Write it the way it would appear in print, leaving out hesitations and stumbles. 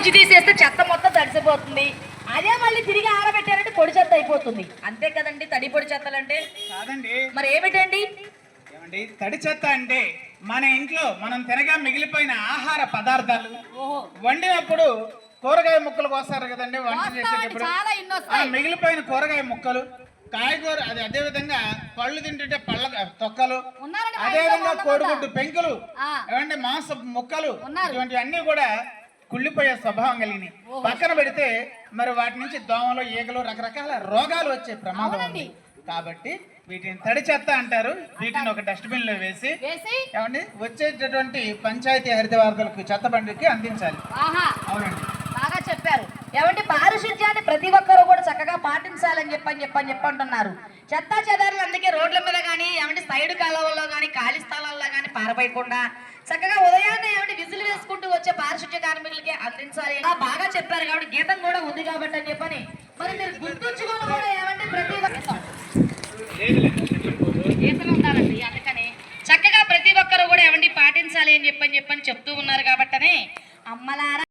నుంచి తీసేస్తే చెత్త మొత్తం తడిసిపోతుంది. అదే మళ్ళీ తిరిగి ఆరబెట్టారంటే పొడి చెత్త అయిపోతుంది. అంతే కదండి తడి పొడి చెత్తలంటే? కాదండి. మరి ఏమిటండి? ఏమండి తడి చెత్త అంటే మన ఇంట్లో మనం తినగా మిగిలిపోయిన ఆహార పదార్థాలు వండినప్పుడు కూరగాయ ముక్కలు కోస్తారు కదండి వంట చేసేటప్పుడు మిగిలిపోయిన కూరగాయ ముక్కలు, కాయగూర, అది అదే విధంగా పళ్ళు తింటుంటే పళ్ళ తొక్కలు, అదే విధంగా కోడిగుడ్డు పెంకులు, ఏమంటే మాంస ముక్కలు, ఇటువంటి అన్ని కూడా కుళ్ళిపోయే స్వభావం కలిగినాయి. పక్కన పెడితే మరి వాటి నుంచి దోమలు, ఈగలు, రకరకాల రోగాలు వచ్చే ప్రమాదం ఉంది. కాబట్టి వీటిని తడి చెత్త అంటారు. వీటిని ఒక డస్ట్బిన్ లో వేసి ఏమండి వచ్చేటటువంటి పంచాయతీ హరితవార్తలకు చెత్త బండికి అందించాలి. అవునండి, బాగా చెప్పారు. ఏమంటే పారిశుధ్యాన్ని ప్రతి ఒక్కరూ కూడా చక్కగా పాటించాలని చెప్పంటున్నారు. చెత్త చెదారులు అందుకే రోడ్ల మీద కానీ ఏమంటే సైడ్ కాలువల్లో కానీ ఖాళీ స్థలాల్లో కానీ పారబోయకుండా చక్కగా ఉదయాన్నే ఏమంటే విజిల్ వేసుకుంటూ వచ్చే పారిశుధ్య కార్మికులకి అందించాలి. బాగా చెప్పారు కాబట్టి గీతం కూడా ఉంది కాబట్టి అని చెప్పని మరి మీరు గుర్తుంచుకోవడం కూడా ఏమంటే ప్రతి గీతం ఉండాలండి. అందుకని చక్కగా ప్రతి ఒక్కరు కూడా ఏమండి పాటించాలి అని చెప్పని చెప్తూ ఉన్నారు కాబట్టనే అమ్మలారా